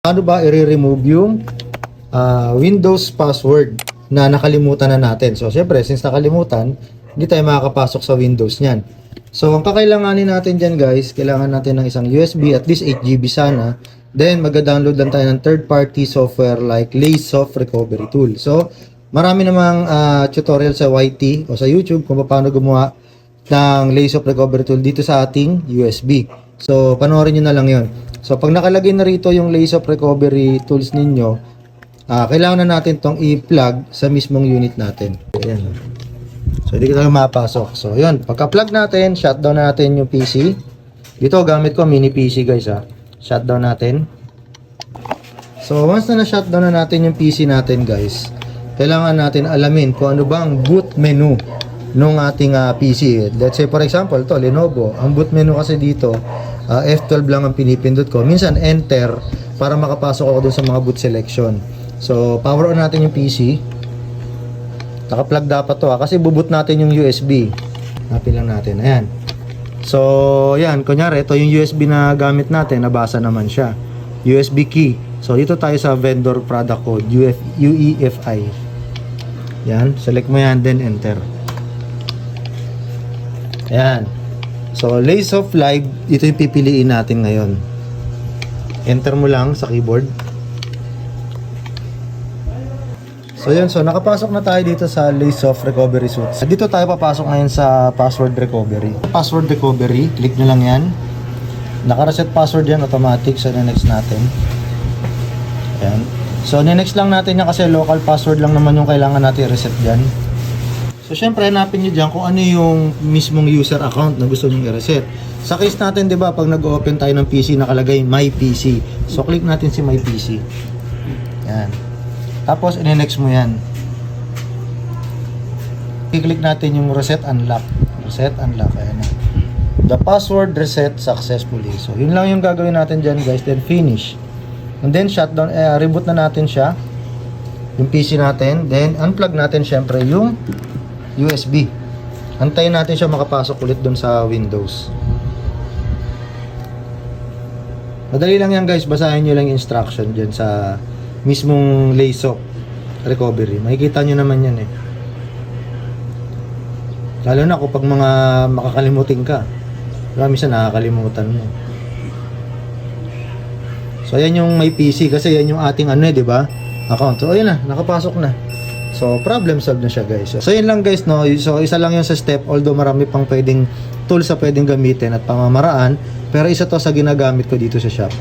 Paano ba i-remove yung Windows password na nakalimutan na natin? So, syempre, since nakalimutan, hindi tayo makakapasok sa Windows niyan. So, ang kakailanganin natin dyan, guys, kailangan natin ng isang USB, at least 8GB sana. Then, mag-download lang tayo ng third-party software like Laysoft Recovery Tool. So, marami namang tutorial sa YT o sa YouTube kung paano gumawa ng Laysoft Recovery Tool dito sa ating USB. So, panoorin nyo na lang yon. So, pag nakalagay na rito yung Laysoft Recovery Tools ninyo, kailangan na natin tong i-plug sa mismong unit natin. Ayan. So, hindi ka tayo mapasok. So, yun. Pagka-plug natin, shutdown natin yung PC. Dito, gamit ko mini PC, guys, ha. Shutdown natin. So, once na na-shutdown na natin yung PC natin, guys, kailangan natin alamin kung ano bang boot menu nung ating PC. Let's say, for example, to Lenovo. Ang boot menu kasi dito, F12 lang ang pinipindot ko. Minsan, enter para makapasok ako dun sa mga boot selection. So, power on natin yung PC. Naka-plug dapat to, kasi buboot natin yung USB. Hanapin lang natin. Ayan. So, yan. Kunyari, ito yung USB na gamit natin. Nabasa naman siya. USB key. So, dito tayo sa vendor product code. UEFI. Yan. Select mo yan, then enter. Ayan. So, Laysoft Live, ito yung pipiliin natin ngayon. Enter mo lang sa keyboard. So, yun. So, nakapasok na tayo dito sa Laysoft Recovery Suite. Dito tayo papasok ngayon sa password recovery. Password recovery, click nyo lang yan. Naka-reset password yan, automatic. So, next natin. Ayan. So, next lang natin yan kasi local password lang naman yung kailangan natin reset dyan. So, syempre, hanapin nyo dyan kung ano yung mismong user account na gusto nyo i-reset. Sa case natin, di ba, pag nag-open tayo ng PC, nakalagay My PC. So, click natin si My PC. Yan. Tapos, in-next mo yan. I-click natin yung Reset Unlock. Reset Unlock. Ayan na. The password reset successfully. So, yun lang yung gagawin natin dyan, guys. Then, finish. And then, shutdown. Reboot na natin siya. Yung PC natin. Then, unplug natin, syempre, yung USB. Antayin natin siya makapasok ulit doon sa Windows. Madali lang yan, guys. Basahin nyo lang yung instruction dyan sa mismong Laysoft Recovery. Makikita nyo naman yan eh. Lalo na kapag mga makakalimutin ka. Marami siya nakakalimutan mo. So yan yung My PC kasi yan yung ating ano eh, di ba? Account. So ayun na, nakapasok na. So, problem solved na siya, guys. So, yun lang, guys, no? So, isa lang yung sa step, although marami pang pwedeng tools sa pwedeng gamitin at pamamaraan, pero isa to sa ginagamit ko dito sa shop.